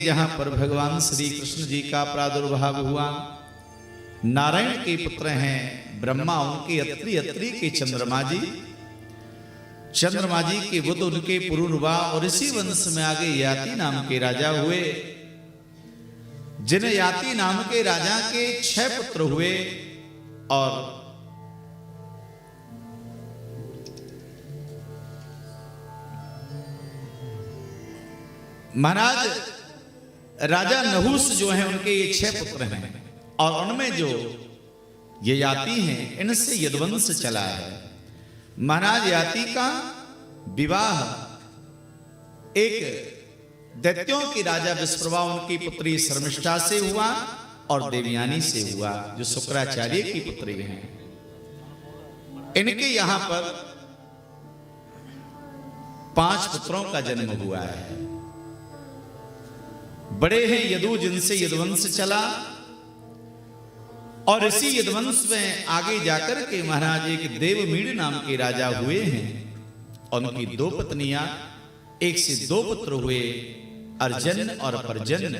जहां पर भगवान श्री कृष्ण जी का प्रादुर्भाव हुआ। नारायण के पुत्र हैं ब्रह्मा, उनके अत्रि, अत्रि के चंद्रमा जी, चंद्रमा जी के बुध उनके पुरुरवा, और इसी वंश में आगे याति नाम के राजा हुए। जिन याति नाम के राजा के 6 पुत्र हुए और महाराज राजा नहुस जो हैं उनके ये 6 पुत्र हैं, और उनमें जो ये याति हैं इनसे यदुवंश चला है। महाराज याति का विवाह एक दैत्यों की राजा विश्ववा उनकी पुत्री शर्मिष्ठा से हुआ और देवयानी से हुआ, जो शुक्राचार्य की पुत्री हैं। इनके यहां पर 5 पुत्रों का जन्म हुआ है। बड़े हैं यदु, जिनसे यदुवंश चला, और इसी यदुवंश में आगे जाकर के महाराज एक देवमीड़ नाम के राजा हुए हैं। उनकी 2 पत्नियां, एक से 2 पुत्र हुए, अर्जन और परजन,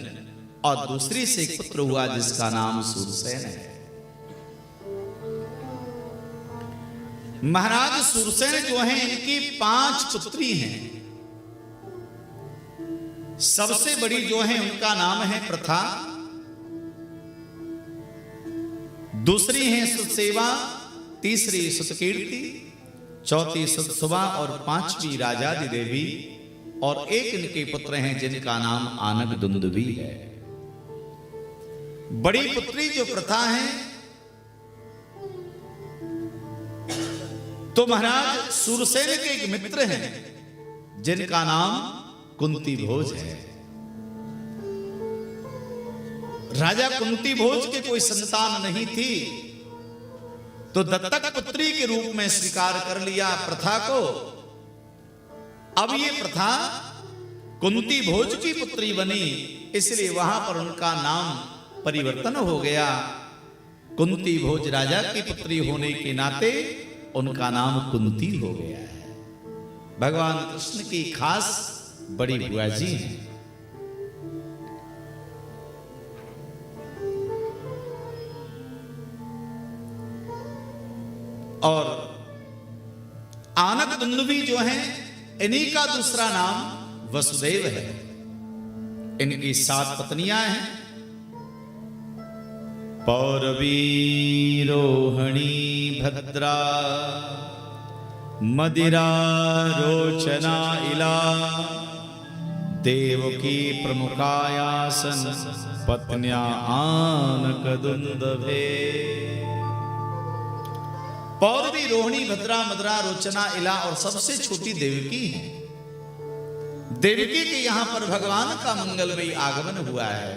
और दूसरी से एक पुत्र हुआ जिसका नाम सूरसेन है। महाराज सूरसेन जो हैं इनकी 5 पुत्री हैं। सबसे बड़ी जो है उनका नाम है प्रथा, दूसरी है सुतसेवा, तीसरी सुतकीर्ति, चौथी सुतसुबा, और 5वीं राजादि देवी, और एक इनके पुत्र हैं जिनका नाम आनक दुंदुभी है। बड़ी पुत्री जो प्रथा है, तो महाराज सूरसेन के एक मित्र हैं जिनका नाम कुंती भोज है। राजा कुंती भोज के कोई संतान नहीं थी, तो दत्तक पुत्री के रूप में स्वीकार कर लिया प्रथा को। अब ये प्रथा कुंती भोज की पुत्री बनी, इसलिए वहां पर उनका नाम परिवर्तन हो गया। कुंती भोज राजा की पुत्री होने के नाते उनका नाम कुंती हो गया है। भगवान कृष्ण की खास बड़ी बुआ जी हैं। और आनक दुंदुभी जो हैं इन्हीं का दूसरा नाम वसुदेव है। इनकी 7 पत्नियां हैं, पौरवी, रोहिणी, भद्रा, मदिरा, रोचना, इला, देवकी प्रमुखायासन, पत्न्या आनक दुंदुभे। पौरवी, रोहिणी, भद्रा, मदरा, रोचना, इला, और सबसे छोटी देवकी है। देवकी के यहां पर भगवान का मंगलमयी आगमन हुआ है।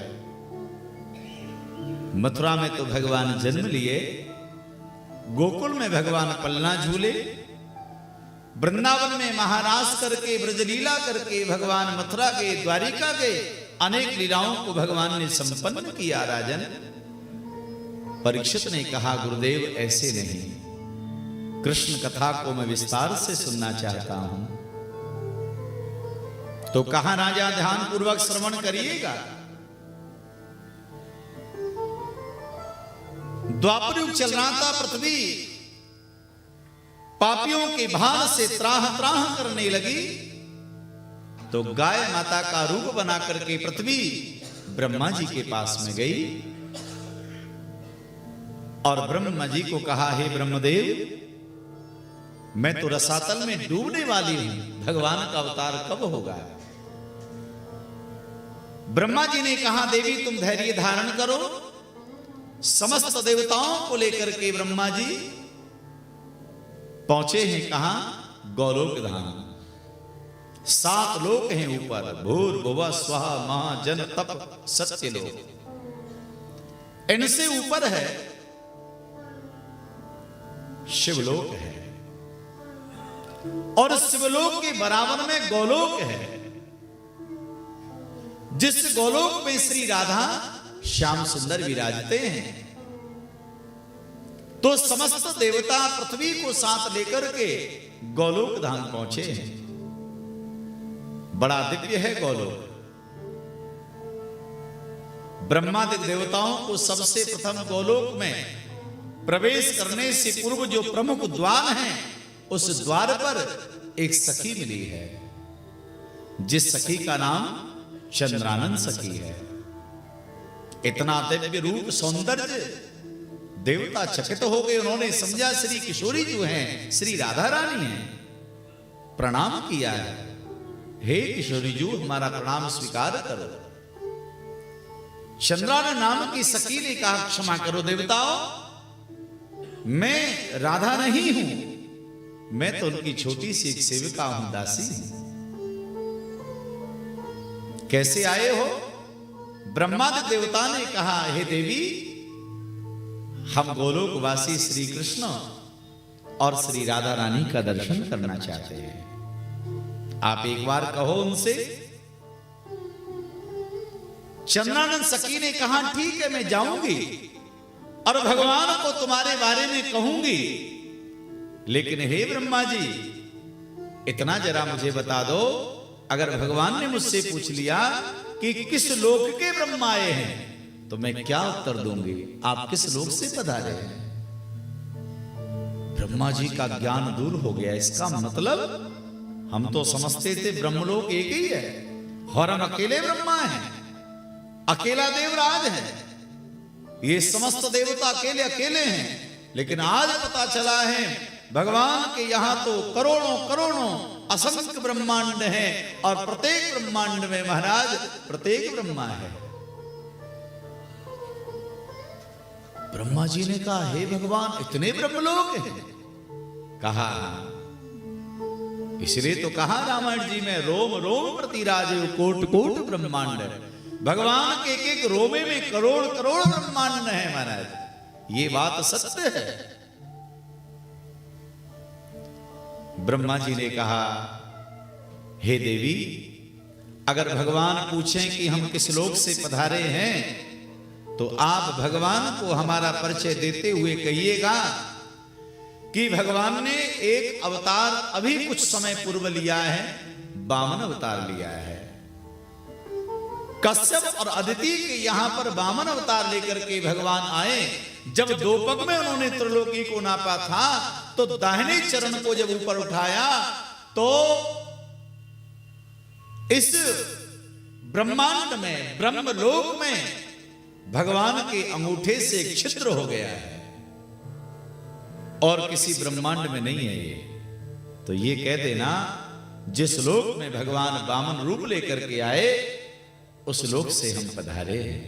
मथुरा में तो भगवान जन्म लिए, गोकुल में भगवान पलना झूले, वृंदावन में महारास करके, ब्रजलीला करके भगवान मथुरा गए, द्वारिका गए, अनेक लीलाओं को भगवान ने संपन्न किया। राजन परीक्षित ने कहा, गुरुदेव ऐसे नहीं, कृष्ण कथा को मैं विस्तार से सुनना चाहता हूं। तो कहा, राजा ध्यान पूर्वक श्रवण करिएगा। द्वापर युग चल रहा था, पृथ्वी पापियों के भार से त्राह त्राह करने लगी, तो गाय माता का रूप बना करके पृथ्वी ब्रह्मा जी के पास में गई और ब्रह्मा जी को कहा, हे ब्रह्मदेव, मैं तो रसातल में डूबने वाली हूं, भगवान का अवतार कब होगा? ब्रह्मा जी ने कहा, देवी तुम धैर्य धारण करो। समस्त देवताओं को लेकर के ब्रह्मा जी पहुंचे हैं कहां? गौलोक धाम। 7 लोक हैं ऊपर, भूर भुवा स्वाहा महा जन तप सत्य लोक। इनसे ऊपर है शिवलोक है, और शिवलोक के बराबर में गौलोक है, जिस गौलोक में श्री राधा श्याम सुंदर विराजते हैं। तो समस्त देवता पृथ्वी को साथ लेकर के गौलोक धाम पहुंचे हैं। बड़ा दिव्य है गौलोक। ब्रह्मादि देवताओं को सबसे प्रथम गोलोक में प्रवेश करने से पूर्व जो प्रमुख द्वार है, उस द्वार पर एक सखी मिली है, जिस सखी का नाम चंद्रानन सखी है। इतना दिव्य रूप सौंदर्य, देवता चकित हो गए। उन्होंने समझा श्री किशोरी जो हैं श्री राधा रानी हैं। प्रणाम किया है, हे किशोरी जी हमारा प्रणाम स्वीकार करो। चंद्रानन नाम की सखी ने कहा, क्षमा करो देवताओं, मैं राधा नहीं हूं, मैं तो उनकी छोटी सी एक सेविका हूं, दासी हूं। कैसे आए हो? ब्रह्मादि देवता ने कहा, हे देवी, हम गोलोकवासी श्री कृष्ण और श्री राधा रानी का दर्शन करना चाहते हैं। आप एक बार कहो उनसे। चंद्रानन सखी ने कहा, ठीक है मैं जाऊंगी और भगवान को तुम्हारे बारे में कहूंगी, लेकिन हे ब्रह्मा जी इतना जरा मुझे बता दो, अगर भगवान ने मुझसे पूछ लिया कि किस लोक के ब्रह्मा आए हैं, तो मैं क्या उत्तर दूंगी? आप किस लोक से पधारे हैं? ब्रह्मा जी का ज्ञान दूर हो गया। इसका मतलब हम तो समझते थे ब्रह्मलोक एक ही है और हम अकेले ब्रह्मा हैं, अकेला देवराज है, ये समस्त देवता अकेले अकेले हैं। लेकिन आज पता चला है भगवान के यहां तो करोड़ों करोड़ों असंख्य ब्रह्मांड हैं और प्रत्येक ब्रह्मांड में महाराज प्रत्येक ब्रह्मा है। ब्रह्मा जी ने कहा, हे भगवान इतने ब्रह्मलोक हैं? कहा, इसलिए तो कहा रामायण जी में, रोम रोम प्रतिराजे कोट कोट ब्रह्मांड। भगवान के एक एक रोमे में करोड़ करोड़ ब्रह्मांड है महाराज, ये बात सत्य है। ब्रह्मा जी ने कहा, हे देवी, अगर भगवान पूछें कि हम किस लोक से पधारे हैं, तो आप भगवान को हमारा परिचय देते हुए कहिएगा कि भगवान ने एक अवतार अभी कुछ समय पूर्व लिया है, वामन अवतार लिया है। कश्यप और अदिति के यहां पर वामन अवतार लेकर के भगवान आए। जब दो पग में उन्होंने त्रिलोकी को नापा था, तो दाहिने चरण को जब ऊपर उठाया तो इस ब्रह्मांड में, ब्रह्मलोक में भगवान के अंगूठे से एक छिद्र हो गया है और किसी ब्रह्मांड में नहीं है ये। तो ये कह देना, जिस लोक में भगवान वामन रूप लेकर के आए, उस लोक से हम पधारे हैं।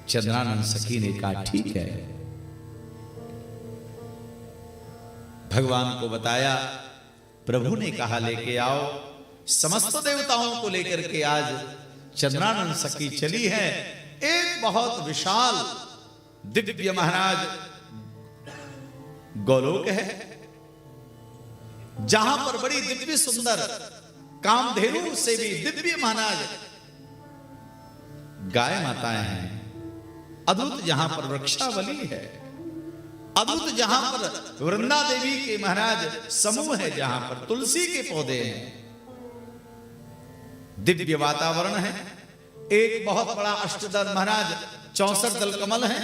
चंद्रानन सखी ने कहा, ठीक है। भगवान को बताया, प्रभु ने कहा लेके आओ। समस्त देवताओं को लेकर के आज चंद्रानन सखी चली है। एक बहुत विशाल दिव्य महाराज गोलोक है, जहां पर बड़ी दिव्य सुंदर कामधेनु से भी दिव्य महाराज गाय माताएं हैं। अद्भुत जहां पर वृक्षावली है, अद्भुत जहां पर वृंदा देवी के महाराज समूह है, जहां पर तुलसी के पौधे हैं, दिव्य वातावरण है। एक बहुत बड़ा अष्टदल महाराज 64 दल कमल है,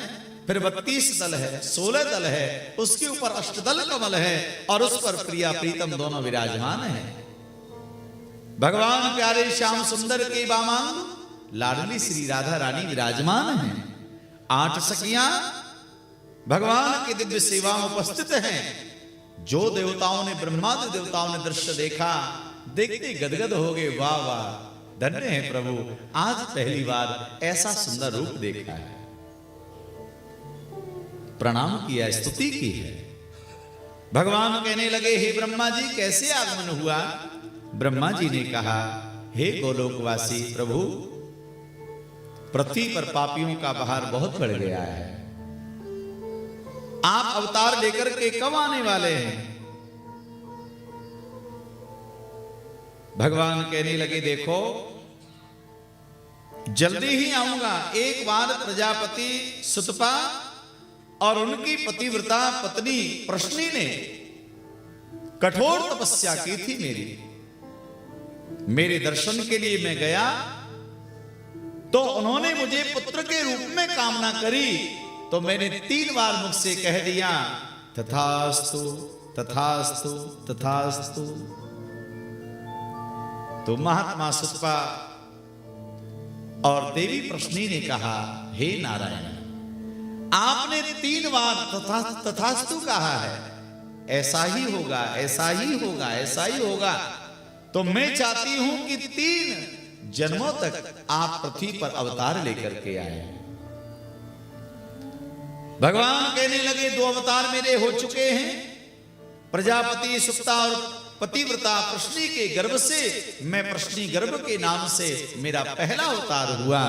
फिर 32 दल है, 16 दल है, उसके ऊपर अष्टदल कमल है और उस पर प्रिया प्रीतम दोनों विराजमान है। भगवान प्यारे श्याम सुंदर के वामांग लाडली श्री राधा रानी विराजमान है। 8 सखियां भगवान की दिव्य सेवा में उपस्थित हैं। जो देवताओं ने, ब्रह्मादि देवताओं ने दृश्य देखा, देखते गदगद हो गए, वाह वाह, धन्य है प्रभु, आज पहली बार ऐसा सुंदर रूप देखा है। प्रणाम किया, स्तुति की है। भगवान कहने लगे, हे ब्रह्मा जी कैसे आगमन हुआ? ब्रह्मा जी ने कहा, हे गोलोकवासी प्रभु, पृथ्वी पर पापियों का भार बहुत बढ़ गया है। आप अवतार लेकर के कब आने वाले हैं? भगवान कहने लगे, देखो जल्दी ही आऊंगा। एक बार प्रजापति सुतपा और उनकी पतिव्रता पत्नी प्रश्नी ने कठोर तपस्या की थी मेरे दर्शन के लिए मैं गया तो उन्होंने मुझे पुत्र के रूप में कामना करी, तो मैंने 3 बार मुख से कह दिया तथास्तु तथास्तु तथास्तु। तो महात्मा सुतपा और देवी प्रश्नी ने कहा, हे नारायण, आपने 3 बार तथास्तु कहा है, ऐसा ही होगा, ऐसा ही होगा, ऐसा ही होगा। तो मैं चाहती हूं कि 3 जन्मों तक आप पृथ्वी पर अवतार लेकर के आए। भगवान कहने लगे 2 अवतार मेरे हो चुके हैं, प्रजापति सुप्ता और पतिव्रता प्रश्नी के गर्भ से, मैं प्रश्नी गर्भ के नाम से मेरा पहला अवतार हुआ।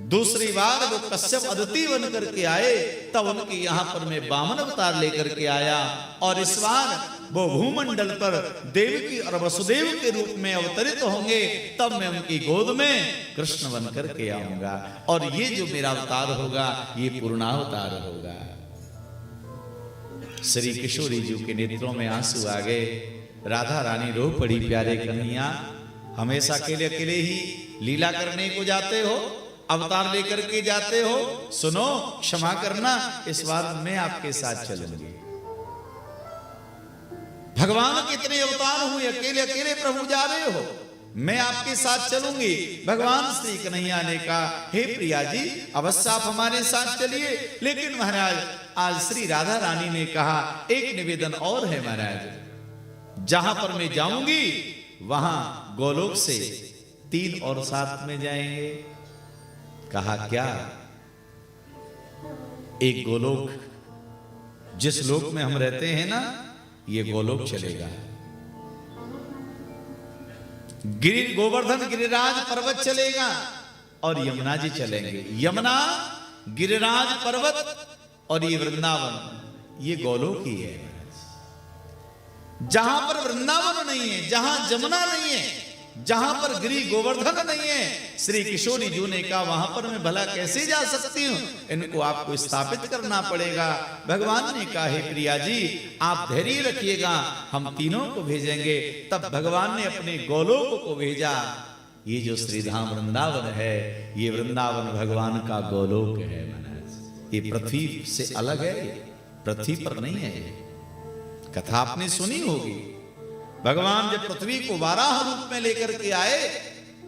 दूसरी बार वो कश्यप अदिति बन करके आए, तब उनके यहां पर मैं वामन अवतार लेकर के आया, और इस बार वो भूमंडल पर देवकी और वसुदेव के रूप में अवतरित होंगे, तब मैं उनकी गोद में कृष्ण बन करके आऊंगा, और ये जो मेरा अवतार होगा ये पूर्णावतार होगा। श्री किशोरी जी के नेत्रों में आंसू आ गए। राधा रानी रो पड़ी, प्यारे कन्हैया, हमेशा अकेले अकेले ही लीला करने को जाते हो, अवतार लेकर के जाते हो, सुनो क्षमा करना, इस बार मैं आपके साथ चलूंगी। भगवान कितने अवतार हुए, अकेले अकेले प्रभु जा रहे हो, मैं आपके साथ चलूंगी। भगवान श्री कन्हैया ने कहा, हे प्रिया जी, अवश्य आप हमारे साथ चलिए, लेकिन महाराज आज श्री राधा रानी ने कहा एक निवेदन और है महाराज, जहां पर मैं जाऊंगी वहां गोलोक से 3 और साथ में जाएंगे। कहा क्या? एक गोलोक, जिस लोक में हम रहते हैं ना, ये गोलोक चलेगा। गोवर्धन गिरिराज पर्वत चलेगा और यमुना जी चलेंगे। यमुना, गिरिराज पर्वत और ये वृंदावन, ये गोलोक ही है। जहां पर वृंदावन नहीं है, जहां जमुना नहीं है, जहां पर गिरि गोवर्धन नहीं है, श्री किशोरी जी ने कहा वहां पर मैं भला कैसे जा सकती हूं, इनको आपको स्थापित करना पड़ेगा। भगवान ने कहा, हे प्रिया जी, आप धैर्य रखिएगा, हम तीनों को भेजेंगे। तब भगवान ने अपने गोलोक को भेजा। ये जो श्रीधाम वृंदावन है, ये वृंदावन भगवान का गोलोक है महाराज। ये पृथ्वी से अलग है, पृथ्वी पर नहीं है। कथा आपने सुनी होगी, भगवान जब पृथ्वी को वाराह रूप में लेकर के आए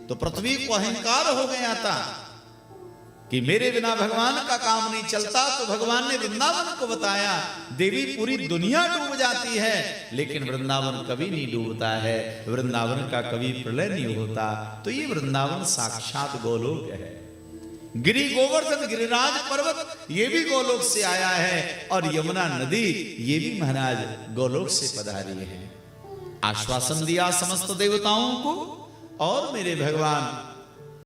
तो पृथ्वी को अहंकार हो गया था कि मेरे बिना भगवान का काम नहीं चलता। तो भगवान ने वृंदावन को बताया, देवी पूरी दुनिया डूब जाती है लेकिन वृंदावन कभी नहीं डूबता है, वृंदावन का कभी प्रलय नहीं होता। तो ये वृंदावन साक्षात गोलोक है। गिरि गोवर्धन गिरिराज पर्वत ये भी गोलोक से आया है, और यमुना नदी ये भी महाराज गोलोक से पधारी है। आश्वासन दिया समस्त देवताओं को, और मेरे भगवान